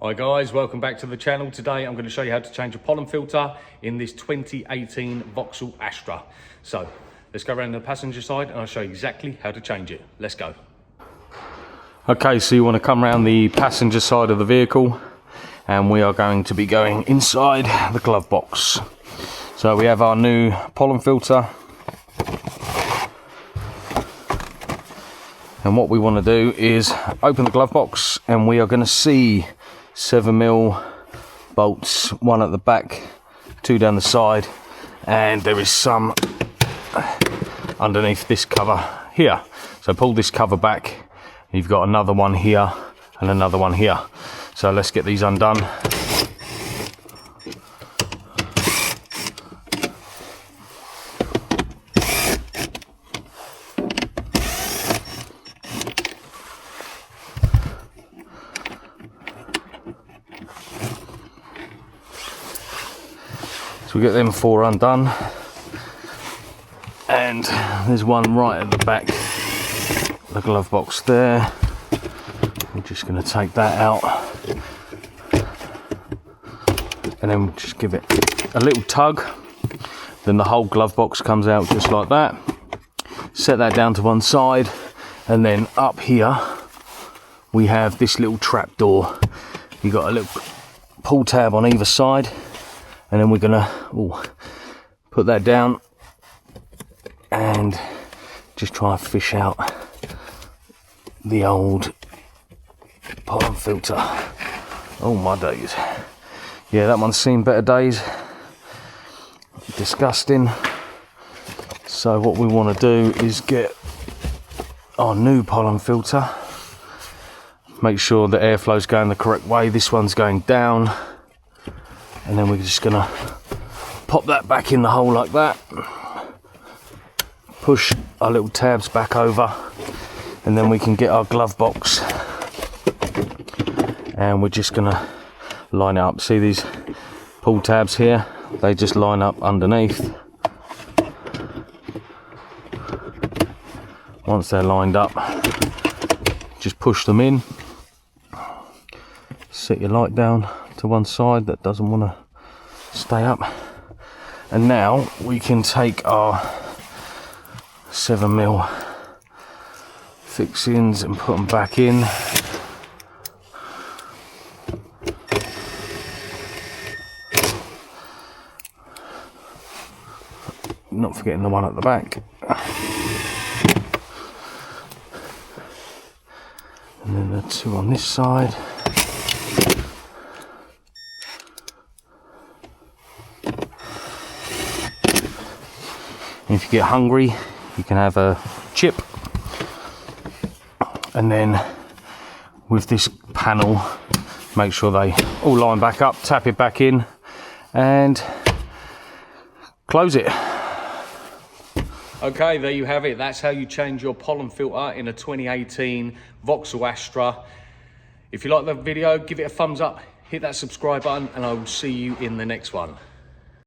Hi guys, welcome back to the channel. Today I'm going to show you how to change a pollen filter in this 2018 Vauxhall Astra. So let's go around the passenger side and I'll show you exactly how to change it. Let's go. Okay, so you want to come around the passenger side of the vehicle and we are going to be going inside the glove box. So we have our new pollen filter. And what we want to do is open the glove box and we are going to see 7mm bolts, one at the back, two down the side, and there is some underneath this cover here. So pull this cover back, you've got another one here and another one here. So let's get these undone. So we get them four undone, and there's one right at the back, the glove box there. We're just going to take that out and then just give it a little tug, then the whole glove box comes out just like that. Set that down to one side, and then up here we have this little trap door. You've got a little pull tab on either side, and then we're gonna put that down and just try and fish out the old pollen filter. Oh my days. Yeah, that one's seen better days. Disgusting. So what we want to do is get our new pollen filter. Make sure the airflow's going the correct way. This one's going down. And then we're just gonna pop that back in the hole like that. Push our little tabs back over, and then we can get our glove box. And we're just gonna line it up. See these pull tabs here? They just line up underneath. Once they're lined up, just push them in. Set your light down to one side that doesn't want to stay up, and now we can take our 7mm fixings and put them back in. Not forgetting the one at the back, and then the two on this side. If you get hungry, you can have a chip, and then with this panel, make sure they all line back up, tap it back in, and close it. Okay, there you have it. That's how you change your pollen filter in a 2018 Vauxhall Astra. If you like the video, give it a thumbs up, hit that subscribe button, and I will see you in the next one.